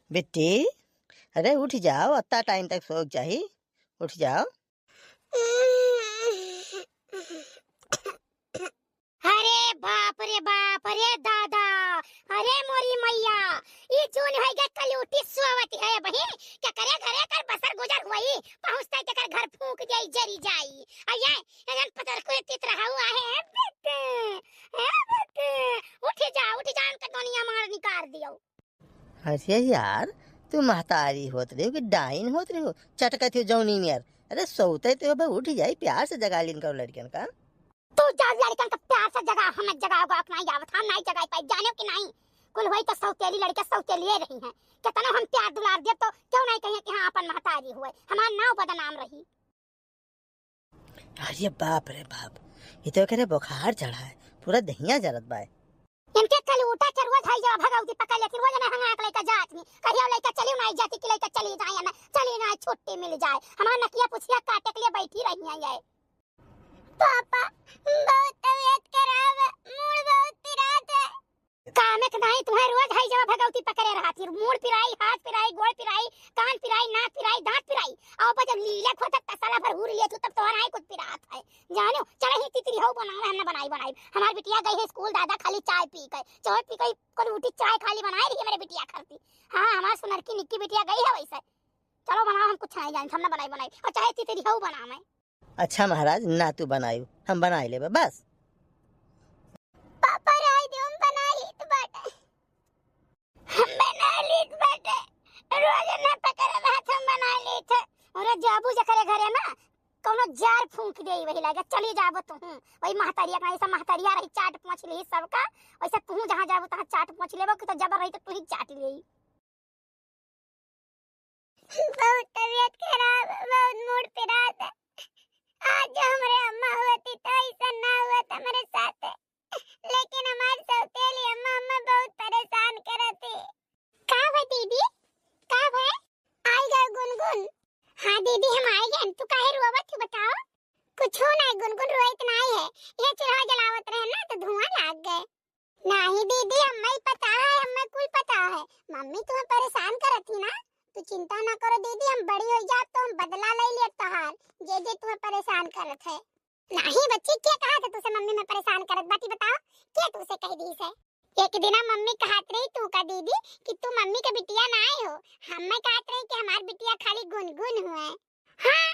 बिट्टी, अरे उठ जाओ, अत्ता टाइम तक सोच जाही। उठ जाओ। अरे बाप रे बाप, अरे दादा, अरे मोरी मैया, ये जोन है के कलूटी सुवती है बही, क्या करे घरे कर बसर गुजर हुई, पहुंचता के कर घर फूंक जाई जरी जाई। अये अगन पतर को तित रहा हुआ है बेटे, उठ जा उनका दुनिया मार निकाल दियो। अरे यार, तू महतारी होत रही हो कि डाइन होत रही हो? चटका थी जौनी नियर। अरे सोते तो बे उठ जाई, प्यार से जगा लिन करो लड़कियन का। तू जा लड़कन का प्यार से जगह हम जगाओगा अपना यावत हम नहीं जगाई पाई जाने कि नहीं। कुल वही तो सौतेली लड़के सौतेली रही हैं, कितना हम प्यार दुलार दिए तो क्यों नहीं कहिए कि हां अपन महतारी हुए, हमार नाव बदनाम रही। अरे बाप रे बाप, ये तो करे बुखार चढ़ा है, पूरा दहिया जरत बा। इनके कल उठा के रोज हाई जवा भगवती पकड़ लेती, रोज ना हंगा के लेकर जात में कहियो लेकर चली नहीं जाती कि लेकर चली जाए ना चली ना छुट्टी मिल जाए, हमार नकिया पुछिया काटे के लिए बैठी रही हैं। ये पापा बहुत तबीयत खराब है, मूड बहुत पिरात है। कामे के नहीं तुम्हें रोज हाई जवा भगवती पकड़े रहती, मूड पिराई, हाथ पिराई, गोड़ पिराई, कान पिराई, नाक पिराई, दांत पिराई, और जब लीला खोता तसला भर हुर लिए तब तो नहीं कुछ पिरात है जानो। चले ही तितरी हो बनावे हमने बनाई हमार बिटिया गई है स्कूल, दादा खाली चाय पी गई कोई उठी चाय खाली बनाई रही है मेरे बिटिया करती। हां हमार सुनर की निक्की बिटिया गई है वैसे, चलो बनाओ, हम कुछ नहीं जानते, हमने बनाई और चाहे तितरी हो बनावे। अच्छा महाराज, ना तू बनायू, हम बनाई लेबे बस। पापा राय दे हम बना ली तो बाटे, हम बना ली तो बाटे, रोज ना पकड़े हाथ हम बना ली थे। और जाबू जकरे घरे ना कोनो जार फूंक देई वही लागे चली जाबो तू, वही महतारिया का ऐसा महतारिया रही चाट पोंछ ली सबका, वैसे तू जहां जाबो तहां चाट पोंछ लेबो कि तो जबर रही तो तू ही चाट लेई। बहुत तबीयत खराब है, बहुत मूड पे रात है। आज जो हमारे अम्मा होती तो ऐसा ना हुआ था मेरे साथ, लेकिन हमारी सौतेली अम्मा अम्मा बहुत परेशान करती। का है दीदी, का है? आई गए गुनगुन। हाँ दीदी हम आई गए, तू काहे रोवत है बताओ? कुछ हो नहीं गुनगुन, रोइत नहीं है, ये चूल्हा जलावत रहे ना तो धुआं लग गए। नहीं दीदी हमें ही पता है, हमें कुल पता है, मम्मी तुम्हें परेशान करती ना, तू चिंता ना करो दीदी, हम बड़ी हो जाए तो हम बदला ले लिए तोहार जे तुम्हें परेशान करत है। नहीं बच्ची क्या कहा था तुसे मम्मी में परेशान करत बाटी बताओ, क्या तुसे कह दी से? एक दिन मम्मी कहत रही तू का दीदी कि तू मम्मी के बिटिया ना आए हो, हमें कहत रही कि हमार बिटिया खाली गुनगुन हुए। हां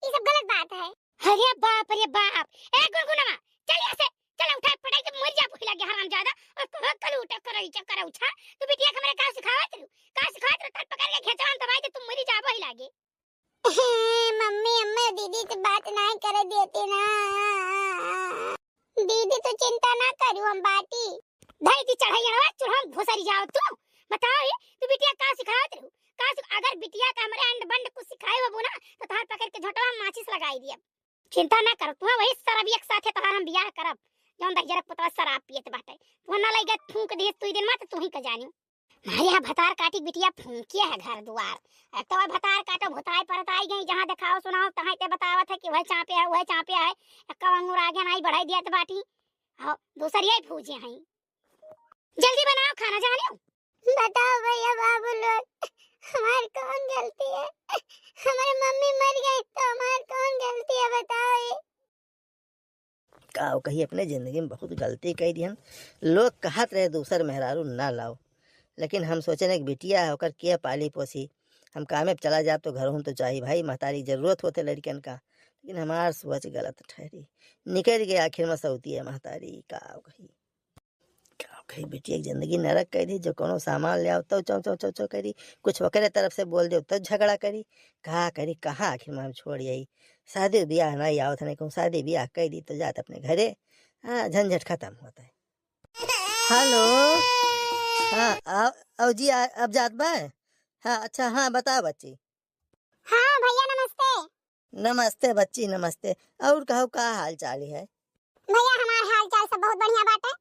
ये सब गलत बात है। अरे बाप रे बाप, ए गुनगुनवा चल यहां से, चल उठा पटाई के मर जा, भूख लगे हरामजादा, और कल उठा कर उठा, तू बिटिया के मेरे का सिखावत रू, तल पकड़ के खेचवान दबाई दे तुम मरी जाबो ही लागे। मम्मी अम्मा दीदी से बात नहीं कर देती ना, दीदी तो चिंता ना करू हम बाटी भाई दी चढ़ाई चढ़ा भोसरी जाओ तू बताओ, ये तू बिटिया का सिखावत रू का, अगर बिटिया का हमरे अंड बंड कुछ सिखाए हो ना तो तार पकड़ के झटवा माचिस लगाई दिया। चिंता ना कर तू, वही शराब एक साथे तोहार हम बियाह करब, जौन दहिजरा पुतवा शराब पियत बाटे तू ना लगे फूंक दे तू दिन में तो तू ही का जानी। मारिया भतार काटी बिटिया फूंकिया है घर द्वार, तो भतार काटो भुताई परताई गई, जहां दिखाओ सुनाओ तहां ते बतावत है कि वह चापे है, वह चापे है, एक्का अंगूर आगे नहीं बढ़ाई दिया तो बाटी हां दूसरी ही भूजे हैं। जल्दी बनाओ खाना जाने। बताओ भैया बाबू लोग, हमारी कौन गलती है? हमारी मम्मी मर गई तो हमारी कौन गलती है बताओ? का कही अपने जिंदगी में बहुत गलती कही दिहन। लोग कहत रहे दूसर मेहरारू ना लाओ, लेकिन हम सोचे कि बिटिया होकर के पाली पोसी, हम कामे चला जाए तो घर हूँ तो चाहिए भाई, महतारी जरूरत होते लड़कियन का, लेकिन हमार सोच गलत ठहरी, निकल गई आखिर में सऊती है महतारी। का कही बिटिया की जिंदगी नरक कर दी, जो कोनो सामान ले आओ तो चौ चौ चौ चौ करी, कुछ वकरे तरफ से बोल दो तो झगड़ा करी, कहा करी कहाँ आखिर में हम छोड़ यही, शादी ब्याह नहीं आओ था, नहीं कहूँ शादी ब्याह कर दी तो जात अपने घरे, हाँ झंझट खत्म होता है। हेलो, हाँ आओ जी, अब जात बा। हाँ अच्छा, हाँ बताओ बच्ची। हाँ भैया नमस्ते। नमस्ते बच्ची नमस्ते, और कहो का हाल चाल है? भैया हमार हाल चाल सब बहुत बढ़िया बात है,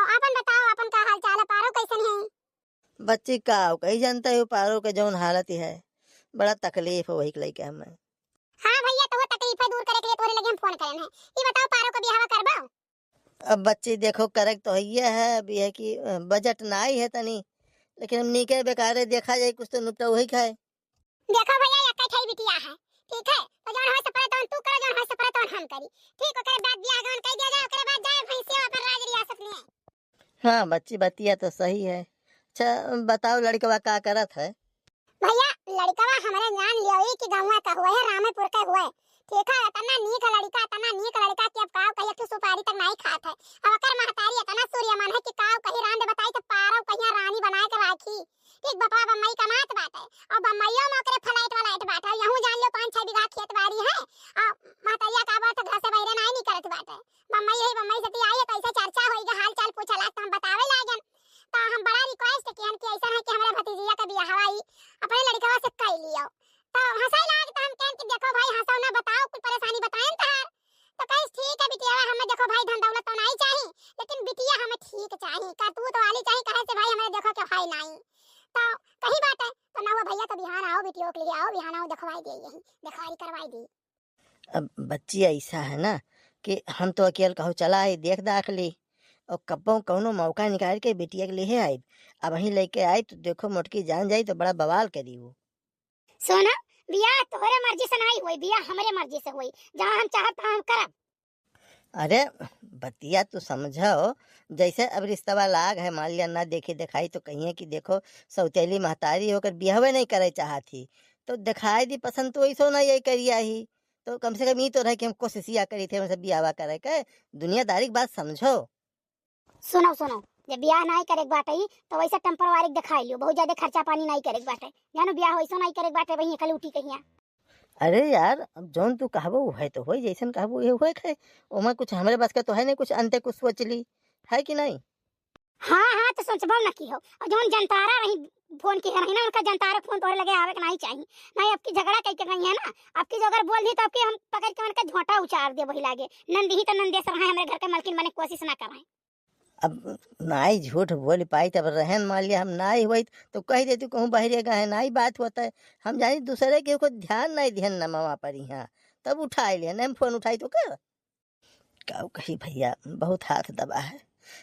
अपन बताओ अपन का हाल चाल है, पारो कैसन है? बच्ची का कही जानता है पारो के जौन हालत है, बड़ा तकलीफ है वही के लेके हमें। हाँ भैया तो वो तकलीफ दूर करे के लिए तोरे लगे हम फोन करे हैं, ये बताओ पारो का ब्याह करबो? अब बच्ची देखो करेक्ट तो है, अभी है कि बजट ना ही है तनी, लेकिन हम नीके बेकार देखा जाए कुछ तो नुपटा वही खाए। देखो भैया या कठई बिटिया है, ठीक है, तो जौन होय सपरे तौन तू करो, जौन होय सपरे तौन हम करी, ठीक, ओकरे बाद बियाह गवन कह दिया जाए, ओकरे बाद जाए भैंसिया पर राज रियासत में। हाँ बच्ची बतिया तो सही है। अच्छा बताओ लड़कवा का करत है? भैया लड़कवा हमरे जान लियो ई कि गांव का हुए है, रामेपुर का हुए, ठीक है, तना नीक लड़का कि अब काव कहिया तू सुपारी तक नहीं खात है। अब अकर महतारी तना सूर्यमान है कि काव कहीं रांद बताई तो पारव कहिया रानी बनाए के राखी, ठीक, बपा बम्मई कमात बाटे और बम्मईयो में ओकरे फ्लाइट बाटे, यहूं जान लियो 5-6 बीघा खेत बाड़ी है और महतारिया का बात घर से बहरे नहीं निकलत बाटे। बम्मई से आई है तो ऐसे चर्चा होई, हाल चाल पूछला तो हम बतावे लागन, तो हम बड़ा रिक्वेस्ट कियन कि ऐसा है कि हमारे भतीजिया का बियाह हवाई अपने लड़कवा से कर लियो। तो हंसाई लाग तो हम कहन कि देखो भाई हंसाओ ना, बताओ कुछ परेशानी बताएं तहार, तो कहिस ठीक है बिटिया हमें देखो भाई धन दौलत तो नहीं चाहिए, लेकिन बिटिया हमें ठीक चाहिए, करतूत वाली चाहिए, कहे से भाई हमें देखो के भाई नहीं, तो कही बात है तो ना हुआ भैया, तो बिहान आओ बिटिया के लिए आओ, बिहान आओ दिखवाई दे, यही दिखवाई करवाई दी। अब बच्ची ऐसा है ना कि हम तो अकेले कहो चला आई देख दाख ली और कब्बों कौनो मौका निकाल के बेटिया के लिए आई। अब वहीं लेके आई तो देखो मोटकी जान जाई तो बड़ा बवाल करी वो। सोना बियाह तोहरे मर्जी से नहीं हुई, बियाह हमारे मर्जी से हुई, जहाँ हम चाहत हम करब। अरे बतिया तो समझो, जैसे अब रिश्तवा लाग है, मान लिया ना देखी दिखाई तो कहिए कि देखो सौतेली महतारी होकर बिहवे नहीं करे चाहती तो दिखाई दी पसंद तो ऐसो ना यही करिया ही, तो कम से कम ये तो रहे कि हम कोशिशिया करी थे मतलब बियावा करे के। दुनियादारी की बात समझो। सुनो जब ब्याह नहीं करे बाटे तो वैसे टेम्परवारी दिखाई लियो, बहुत ज्यादा खर्चा पानी नहीं करे बाटे, जानो ब्याह वैसे नहीं करे बाटे, वही खाली उठी कहिया। अरे यार अब जौन तू कहबो वो है तो हो, जैसन कहबो ये हुए है। ओमा कुछ हमारे बस का तो है नहीं, कुछ अंते कुछ सोच ली है कि नहीं। हाँ तो सोचबो ना की हो, और जौन जनतारा रही फोन की रही ना, उनका जनतारा फोन तोहरे लगे आवे के नहीं चाहिए, नहीं आपकी झगड़ा कई के गई है ना, आपकी जो अगर बोल दी तो आपकी हम पकड़ के उनका झोंटा उचार दे, वही लागे नंदी ही तो नंदेसर है, हमारे घर के मालकिन बने कोशिश ना कराए। अब नाई झूठ बोल पाई तब रहन मान लिया हम नाई हुई तो कह देती कहूँ बहरे गए नाई बात होता है। हम जानी दूसरे के को ध्यान नहीं ध्यान न मवा पर यहाँ तब उठा लिया नहीं फोन उठाई तो कर का कही भैया बहुत हाथ दबा है,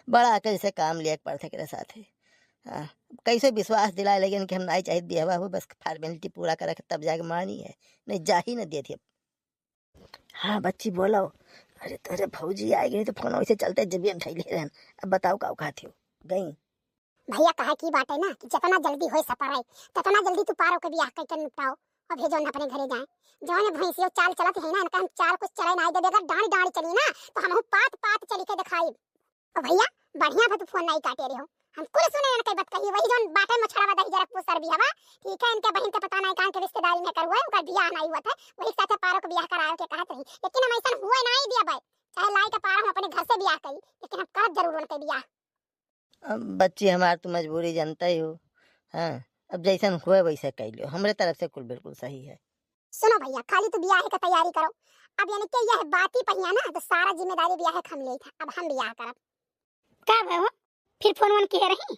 बड़ा कैसे काम लिया पड़ते के साथ है। हाँ कैसे विश्वास दिलाए लेकिन कि हम नाई चाहिए बिहवा हो बस फॉर्मेलिटी पूरा करे तब जाके मानी है, नहीं जा ही न देती। हाँ बच्ची बोलो। अरे तेरे भौजी आई गई तो फोन वैसे चलते जब हम थैले रहन। अब बताओ का खाती हो गई। भैया कहा की बात है ना कि जितना जल्दी हो सपराई ततना जल्दी तू पारो के बियाह करके निपटाओ और भेजो ना अपने घरे जाए, जौन भैंसियो चाल चलत है ना इनका हम चाल कुछ चले नहीं देबे, अगर डांड डांड चली ना तो हम पात पात चली के दिखाई। और भैया बढ़िया भा तू फोन नहीं काटे रहे हो, हम कुल सुने ना कई बात कही, वही जौन बाटे मछड़ा वादा जरा पुसर भी हवा, ठीक है, इनके बहन के पता नहीं कहां के रिश्तेदारी में कर हुआ है, उनका बियाह नहीं हुआ था, वही साथे पारो के बियाह करावे के कहत रही, लेकिन हम ऐसा हुए नहीं दिया भाई, चाहे लाई का पारो हम अपने घर से बियाह करी, लेकिन हम करत जरूर उनके बियाह। अब बच्ची हमार तो मजबूरी जानता ही हो। हाँ अब जैसन हुए वैसे कह लो, हमारे तरफ से कुल बिल्कुल सही है। सुनो भैया खाली तू ब्याह का तैयारी करो, अब यानी कि यह बात ही पहिया ना तो सारा जिम्मेदारी ब्याह हम ले था, अब हम ब्याह करब का भयो, फिर फोन वन किए रही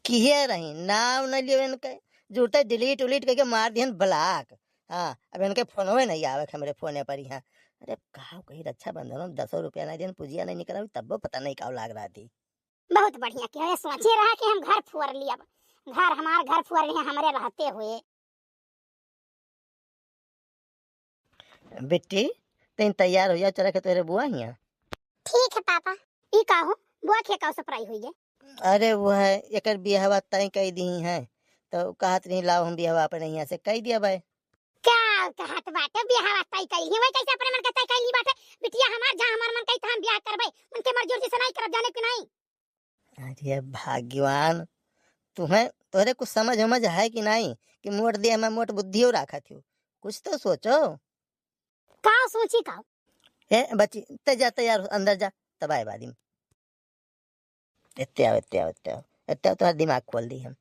किए रही नाम न लियो इनके, जुड़ते डिलीट उलीट करके मार दिहन ब्लॉक। हाँ अब इनके फोन में नहीं आवे हमारे फोने पर यहाँ। अरे कहा कहीं रक्षाबंधन में 10 रुपया नहीं दिन पूजिया नहीं निकला तब वो पता नहीं क्या लाग रहा थी। बहुत बढ़िया किया, सोचे रहा कि हम घर फुअर लिया, घर हमार घर फुअर लिए हमारे रहते हुए। बेटी तीन तैयार हो जा चला के तेरे बुआ हिया। ठीक है पापा। ई का हो बुआ के का सरप्राइज हुई है? अरे वो है एक बियाहवा तय कह दी है तो कहत नहीं लाओ हम बियाहवा अपने यहाँ से कह दिया भाई। क्या कहत बाटे बियाह तय कइली है, कैसे अपने मन के तय कइली बाटे, बिटिया हमार जहां हमार मन कही हम बियाह करबै, उनके मर्जी से नहीं करब, जाने कि नहीं। अरे भाग्यवान तुम्हें तोरे कुछ समझ है कि नहीं कि मोट दे में मोट बुद्धि रखा थी, कुछ तो सोचो। का सोची का ए बच्ची ते जा तैयार अंदर जा तब आए बादी में इत्ते तो दिमाग खोल दी हम।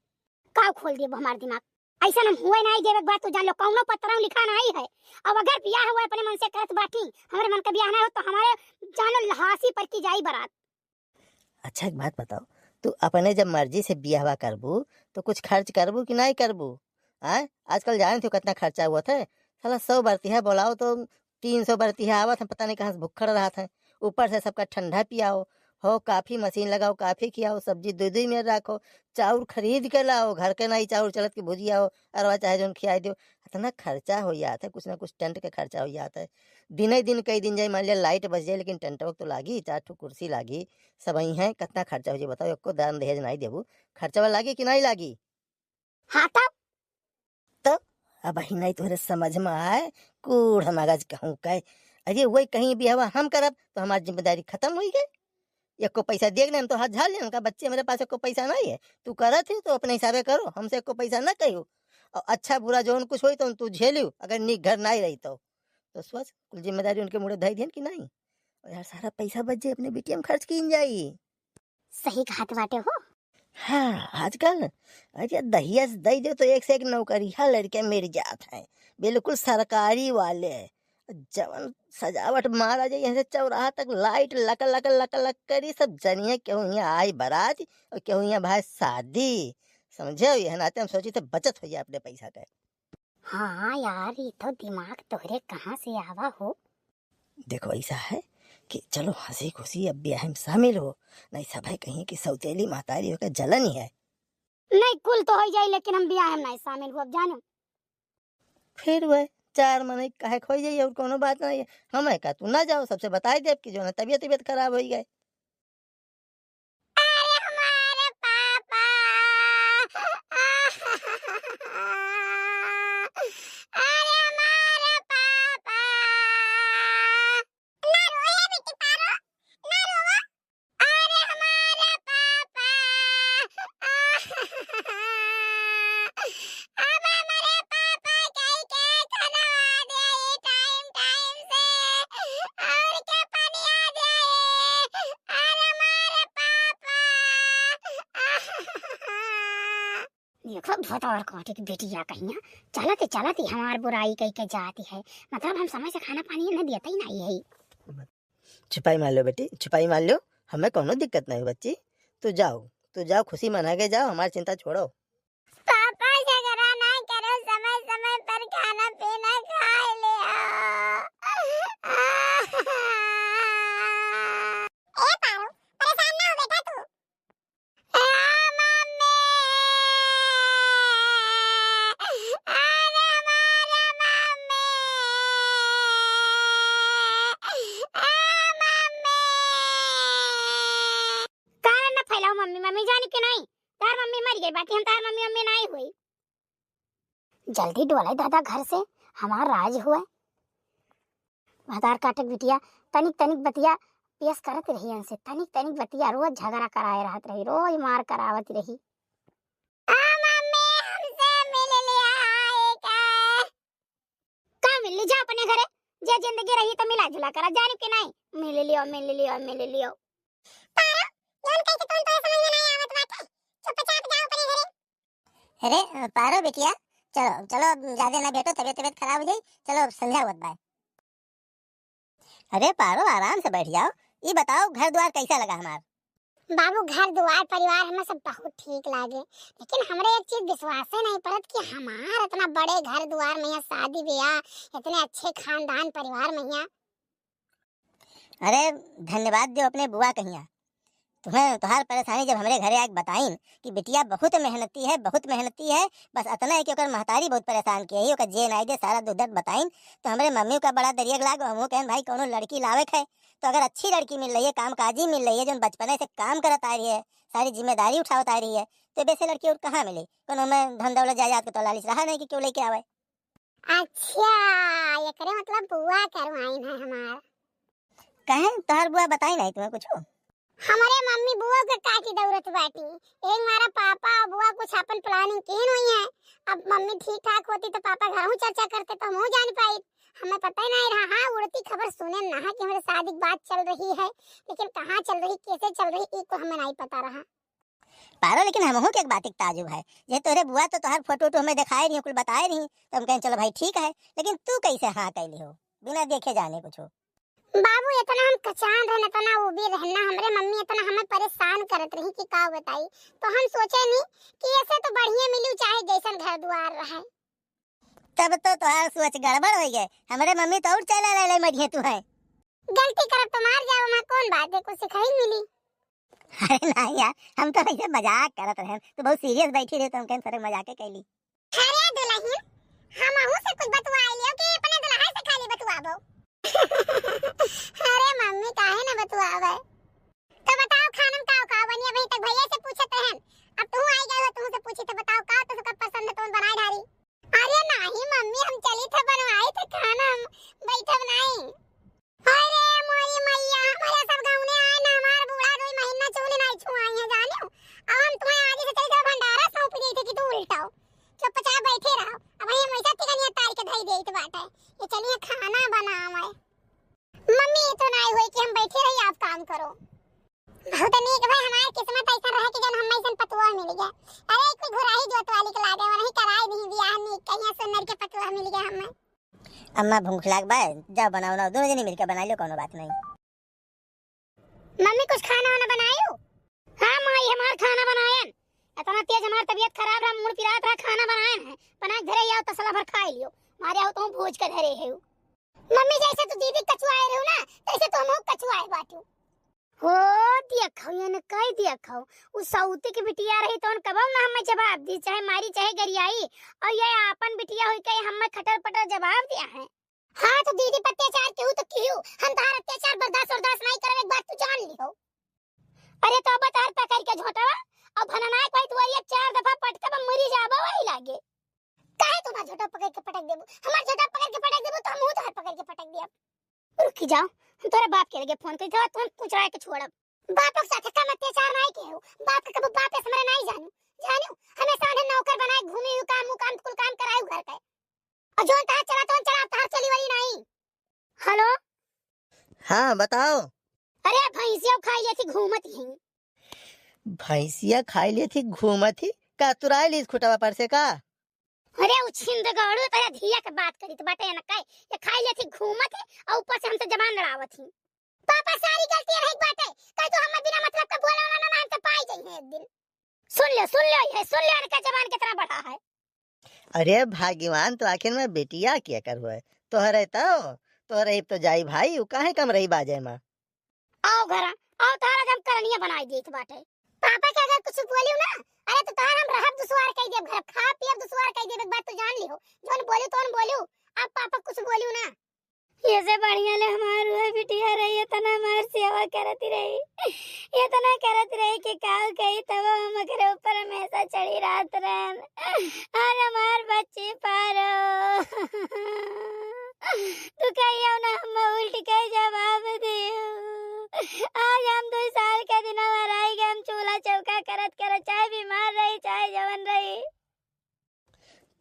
का खोल दिए हमार दिमाग, ऐसा हम हुए नहीं देवे बात तो जान लो, कौनो पत्र में लिखा नहीं है, अब अगर बियाह हुआ अपने मन से करत बाटी, हमारे मन का बियाह ना हो तो हमारे जानो लहासी पर की जाई बारात। अच्छा एक बात बताओ, तू अपने जब मर्जी से बियाहवा करबू तो कुछ खर्च करबू कि नहीं करबू? आजकल जाने थे कितना खर्चा हुआ था, साला 100 बरतिया बोलाओ तो 300 बरतिया आवत है, पता नहीं कहाँ से भुक्खड़ रहा था, ऊपर से सबका ठंडा पियाओ, हो काफी मशीन लगाओ, काफी खियाओ, सब्जी 2-2 मिनट रखो, चाउर खरीद के लाओ, घर के नहीं चाउर चलत की भुजिया हो, अरवा चाहे जौन खियाई दो। इतना खर्चा हो जात है, कुछ ना कुछ टेंट के खर्चा हो जात है। दिने दिन कई दिन जाए मान लिया लाइट बच जाए लेकिन टेंटवा तो लागी, 4 ठो कुर्सी लागी, सबही हैं, कितना खर्चा हो जाई बताओ, एको दान दहेज नहीं देबू, खर्चवा लागी कि नहीं लागी? हाँ तब तो अबही नहीं तोहरे समझ में आए, कूढ़ मगज कहूँ कै। अरे वही कहीं भी हवा हम करब तो हमारी जिम्मेदारी खत्म हो गई। एको पैसा देख ले हम तो हाथ झाड़ ले उनका बच्चे मेरे पास एको पैसा नहीं है, तू करत ही तो अपने हिसाबे करो, हमसे एको पैसा न कहियो। और अच्छा बुरा जौन कुछ होई तो तू झेलियो, अगर नी घर नहीं रही तो सोच कुल जिम्मेदारी उनके मुड़े धई देन कि नहीं। और यार सारा पैसा बच जाए अपने बेटिया में खर्च की जाई। सही घात बाटे हो। हाँ आजकल अरे दहिया से दई दे तो एक से एक नौकरिया लड़के मिल जात हैं, बिल्कुल सरकारी वाले। जवन सजावट मारा जाए यहाँ से चौराहा तक light luck luck luck luck करी, सब जनिए केहू यहाँ आई बारात और केहू यहाँ भाई शादी, समझे? यह नाते हम सोची थे बचत हो जाए अपने पैसा का। हाँ यार ये तो दिमाग तोहरे कहाँ से आवा हो। देखो ऐसा है कि चलो हंसी खुशी अब ब्याह में शामिल हो, नहीं सब है कहीं कि सौतेली महतारी होकर जलन ही है। नहीं कुल तो हो जाए लेकिन हम ब्याह में नहीं शामिल हो, अब जानो। फिर वह 4 महीने काहे खोई जाइए और कोनो बात नहीं है, हम है का तू ना जाओ, सबसे बताई दे कि जो ना तबीयत खराब हो गए। अरे हमारे पापा अरे हमारे पापा ना रोए बेटी पारो, ना रोवा। अरे हमारे पापा अब हमारे पापा कहीं के खाना आ दे टाइम टाइम से और के पानी आ जाए। अरे हमारे पापा देखो बहुत और कोटी की बेटिया कहीं चलती हमार बुराई कही के जाती है, मतलब हम समय से खाना पानी न देता ही नहीं है। छुपाई मार लो बेटी, छुपाई मार लो, हमें कोनो दिक्कत नहीं बच्ची, तू जाओ खुशी मना के जाओ, हमारी चिंता छोड़ो। पापा झगड़ा ना करो, समय समय पर खाना पीना खा लिया। ए पारो परेशान ना हो बेटा तू। मम्मी अरे हमारे मम्मी कारण न फैलाओ मम्मी, मम्मी जानी के नहीं तार मम्मी मर गई, बाकी हम तार मम्मी मम्मी नहीं हुई। जल्दी डोले दादा घर से, हमार राज हुआ। आधार काटक बिटिया तनिक तनिक बतिया पेश करत रही हमसे, तनिक तनिक बतिया रोज झगड़ा कराए रहत रही, रोज मार करावत रही। मम्मी हमसे मिल लिया है का मिल ली जा अपने घरे, जे जिंदगी रही तो मिला जुला करा, जानी के नहीं मिल लियो। पारो यान कह के तुम तो समझ में नहीं आवत बाटे, चुपचाप जाओ अपने घरे। अरे पारो बेटिया चलो चलो ज्यादा ना बैठो, तबीयत खराब हो जाए, चलो संध्या होत बा। अरे पारो आराम से बैठ जाओ, ये बताओ घर द्वार कैसा लगा हमार? बाबू घर दुआर परिवार हमें सब बहुत ठीक लागे, लेकिन हमरे एक चीज विश्वास ही नहीं पड़त कि हमार इतना बड़े घर दुआर में यहाँ शादी ब्याह, इतने अच्छे खानदान परिवार में यहाँ। अरे धन्यवाद दो अपने बुआ कहिया, तुम्हें तुहार परेशानी जब हमरे घरे आके बताइन कि बिटिया बहुत मेहनती है, बस अतना है कि ओकर महतारी बहुत परेशान की है, ओकर जे नाई दे सारा दुर्दर्द बताइन, तो हमरे मम्मी का बड़ा दरिया लाग, हमहू कहन भाई कोनो लड़की लावेक है, तो अगर अच्छी लड़की मिल रही है, कामकाजी मिल रही है, जो बचपने से काम करत आ रही है, सारी जिम्मेदारी उठावत आ रही है, तो वैसे लड़की और कहाँ मिली? कोनो में धन दौलत जायदाद के तो लालिच रहा नहीं कि क्यों लेके आवे। अच्छा एकरे मतलब बुआ करवाइन है हमार। कहें तुहार बुआ बताई नहीं तुम्हें कुछ? हमारे मम्मी बुआ के काटी दौरत बाटी, एक मारा पापा और बुआ कुछ अपन प्लानिंग किन हुई है। अब मम्मी ठीक ठाक होती तो पापा घर चर्चा करते तो हम जान पाई, हमें पता ही नहीं रहा। हाँ उड़ती खबर सुने ना कि हमारे शादी की बात चल रही है, लेकिन कहाँ चल रही कैसे चल रही ये तो हमें नहीं पता रहा। पारो लेकिन हमहू के एक बात ताजुब है, जे तोरे बुआ तो तोहार फोटो हमें दिखाए नहीं, कुल बताए नहीं, तो हम कहें चलो भाई ठीक है, लेकिन तू कैसे हाँ कैली हो बिना देखे जाने कुछ हो? बाबू इतना हम कचान रहना, इतना वो भी रहना, हमरे मम्मी इतना हमें परेशान करत रही कि का बताई, तो हम सोचे नहीं कि ऐसे तो बढ़िया मिलू चाहे जैसन घर द्वार रहे। तब तो तुहार सोच गड़बड़ हो गए, हमारे मम्मी तो और चला ले मरिए तू है। गलती करब तो मार जाओ, मैं कौन बात है कुछ सिखाई मिली। अरे नहीं यार, हम तो ऐसे मजाक करत रहे। तू बहुत सीरियस बैठी रही तो हम कहीं थोड़े मजाक कैली। अरे दुल्हन, हम आहू से कुछ बतवा लियो कि अपने दुल्हा से खाली बतवाबो। अरे मम्मी काहे ना बतवावे। तो बताओ खाना में का बनी? अभी तक भैया से पूछत रहन, अब तू आई गई हो, तू से पूछी तो बताओ का तो सबका पसंद है तो बनाई डारी। अरे नहीं मम्मी, हम चली थे बनवाई थे खाना, हम बैठब नहीं। अरे मोरी मैया, हमारे सब गांव ने आए ना, हमार बूढ़ा 2 महीना चूल नहीं छुआई है जानियो। अब हम तुम्हें आगे से चली जाओ भंडारा सौंप दी थी कि तू उल्टाओ, चुपचाप बैठे रहो। अब हम ऐसा तिकनिया तार के धई देई तो बात है, ये चलिए खाना बनावे। मम्मी ये तो नहीं हुई कि हम बैठे रही, आप काम करो। बहुत नीक भाई, हमारी किस्मत ऐसा रहे कि जन हम ऐसा पतुआ मिल गया। अरे कोई घुराही जोत वाली के लागे वही कराई नहीं बियाह नी, कहिया सुनर के पतुआ मिल गया हमें। अम्मा भूख लाग बा, जा बनाओ ना, दोनों जनी मिलकर बना लो, कोनो बात नहीं। मम्मी कुछ खाना वाना बनायो? हां माई, हमार खाना बनायन। इतना तेज हमार तबीयत खराब रहा, मुड़ पिरात रहा, खाना बनायन है। बना घरे आओ तसला भर खा लियो, मारे आओ तो भोज के धरे है। मम्मी जैसे तू दीदी कचुआए रहो ना, तैसे तो हम कचुआए बाटू। हो देखो ये न कह देखो, उस सौते की बिटिया रही तो कबो ना हमें जवाब दी, चाहे मारी चाहे गरियाई, और ये आपन बिटिया होई के हमें खटर पटर जवाब दिया है। हां तो दीदी पर अत्याचार क्यों तो क्यों, हम तार अत्याचार बर्दाश्त नहीं करे, एक बात तू जान लियो। अरे तो अब तार पकड़ के झोटावा और भनना कोई तू ये 4 दफा पटकब मरी जाबो वही लागे। काहे तू ना झोटा पकड़ के पटक देबू, हमार झोटा पकड़ के पटक देबू तो हम तार पकड़ के पटक दिया। रुक जाओ, हम तोरे बाप के लगे फोन कर दो, तुम कुछ राय के छोड़ब। बाप के साथ काम अत्याचार नहीं के हो, बाप के कबो बाप से हमरा नहीं जानो हमें साधे नौकर बनाए घूमी काम कुल काम कराए घर के, और जोन ता चला तो चला तार चली वाली नहीं। हेलो हाँ बताओ। अरे भैंसिया खाई लेती घूमत ही। भैंसिया खाई ली थी घूमत थी का तुराई ली खुटवा पर से का? अरे उछिंद गड़ू तेरा धिया के बात करी तो बाटे न कहे, ये खाई लेती घूमत है और ऊपर से हमसे जबान लड़ावत थी। पापा सारी गलती रही बाटे, कह तो हम बिना मतलब का बोले वाला ना तो पाई जाई है एक दिन। सुन ले ये सुन ले इनका जबान कितना बड़ा है। अरे भाग्यवान तो आखिर में बेटिया क्या कर हुआ है तोहरे तो जाई भाई, उ काहे कम रही बाजे में। आओ घर आओ, तारा हम करनिया बनाई दी बाटे। पापा के अगर कुछ बोलियो ना, अरे तो तारा हम रहब दुसवार कह देब, घर खा पियब दुसवार कह देब, एक बात तो जान लियो, जोन बोलियो तोन बोलियो। अब पापा कुछ बोलियो ना, ये से बढ़िया ले हमार हुए बिटिया रही, तना हमार सेवा करती रही, ये तना करती रही कि काल कही तब हम घर ऊपर हमेशा चढ़ी रात रहन, और हमार बच्चे पारो। तू कहियो ना हम उल्टी के जवाब दियो। आज हम 2 साल के दिन हमाराई के हम चूल्हा चौका करत चाहे बीमार रही चाहे जवन रही।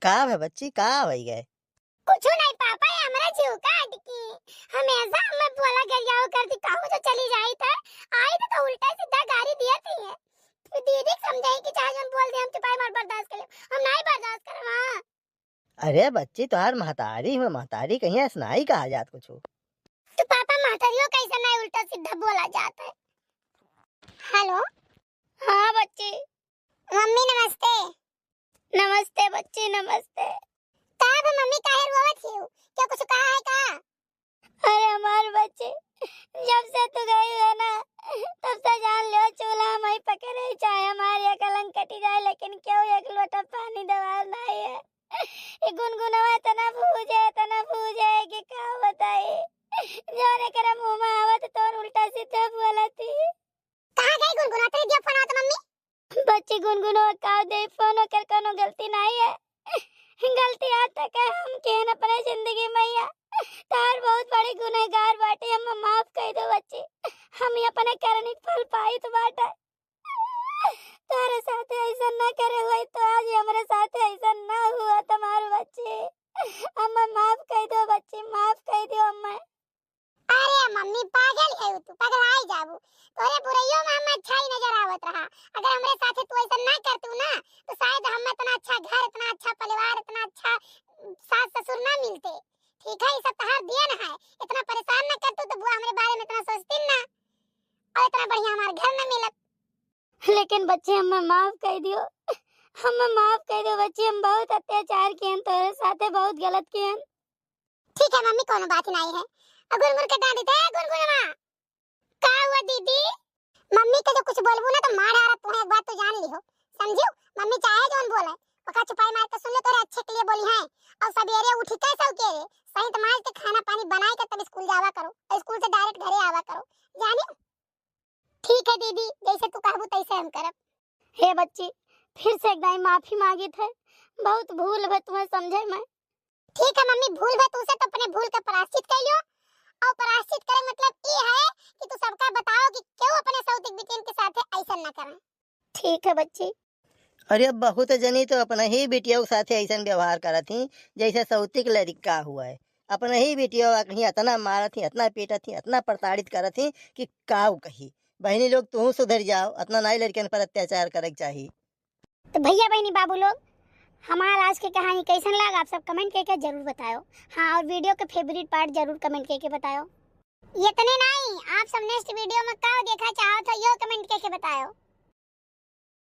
का है बच्ची, का होई गए? कुछ नहीं पापा, ये हमरा जीव का अटकी, हमेशा हम बोला गरियाओ करती कहूं तो चली जाई था, आई तो उल्टा सीधा गाड़ी दिया थी है। तो दीदी समझाई कि चाहे हम बोल दे हम चुपाई मार बर्दाश्त कर ले, हम नहीं बर्दाश्त करवा। अरे बच्ची तोहार महतारी कहीं ऐसनाई कहा जात कुछ। तो पापा महतारियों कैसे नहीं उल्टा सीधा बोला जाता है। हेलो हाँ बच्ची। मम्मी नमस्ते। नमस्ते बच्ची नमस्ते। तब मम्मी काहे रोवत हो, क्या कुछ कहा है का? अरे हमारे बच्चे जब से तू गई है ना, तब से जान लो चूल्हा मैं पकड़े चाहे हमारी कलंक कटी जाए, लेकिन क्यों एक लोटा पानी दवार नहीं है। ये गुनगुनावा इतना फूजे कि क्या बताए, जोने करे मुंह में आवत तो उल्टा सीधा बोलती। कहां गई गुनगुना, तेरे दिया फोन आवत मम्मी? बच्ची गुनगुनो का दे फोन कर, कोनो गलती नहीं है, गलती आज तक है हम के न अपने जिंदगी में तार बहुत बड़ी गुनहगार बाटे, हम माफ कर दो बच्ची, हम अपने करनी फल पाई तो बाटा। तारे साथ ऐसा ना करे हुए तो आज हमारे साथ ऐसा ना हुआ तुम्हारे बच्चे, अम्मा माफ कर दो बच्ची, माफ कर दो अम्मा। अरे मम्मी पागल है तू, पागल आई जाबू, तोरे बुराइयों में हम अच्छा ही नजर आवत रहा, अगर हमरे साथे तू ऐसा ना करतू ना तो शायद हम इतना अच्छा घर, इतना अच्छा परिवार, इतना अच्छा सास ससुर ना मिलते। ठीक है, ये सब तहार देन है, इतना परेशान ना करतू तो बुआ हमरे बारे में इतना सोचती ना, और इतना बढ़िया हमारे घर में मिलत। लेकिन बच्चे हमें माफ कर दियो, हमें माफ कर दो बच्चे, हम बहुत अत्याचार किए तोरे साथे, बहुत गलत किए। ठीक है मम्मी, कोनो बात नहीं है। गुनगुन के डांट दे गुनगुनवा। का हुआ दीदी? मम्मी के जो कुछ बोलबू ना तो मार आ रहा तुम्हें, एक बात तो जान लिहो, समझियो। मम्मी चाहे जोन बोले पका छुपाई मार के सुन ले, तोरे अच्छे के लिए बोली है। और सवेरे उठी के सौके रे सही तमाज के खाना पानी बनाए के तब स्कूल जावा करो, और स्कूल से डायरेक्ट घरे आवा करो, जानियो। ठीक है दीदी, जैसे तू कहबू तैसे हम करब। हे बच्ची, फिर से एकदम माफी मांगी थे, बहुत भूल भे तुम्हें समझे मैं। ठीक है मम्मी, भूल भे तुझसे तो अपने भूल का प्रायश्चित कर लियो। और प्रायश्चित करे मतलब ये है कि तू सबका बताओ कि क्यों अपने सौतिक बिटियन के साथ ऐसा ना करें। ठीक है बच्ची। अरे अब बहुत जनी तो अपना ही बिटिया के साथ ऐसा व्यवहार करत थी जैसे सौतिक लड़का हुआ है। अपना ही बिटिया कहीं इतना मारत थी, इतना पीटत थी, इतना प्रताड़ित करत थी कि काऊ कही। बहनी लोग तू सुधर जाओ, इतना नाई लड़कियन पर अत्याचार करे चाहिए। तो भैया बहनी बाबू लोग, हमारा आज की कहानी कैसन लगा आप सब कमेंट करके जरूर बताओ। हाँ, और वीडियो के फेवरेट पार्ट जरूर कमेंट करके बताओ। ये तो नहीं, आप सब नेक्स्ट वीडियो में क्या देखा चाहो तो यो कमेंट करके बताओ।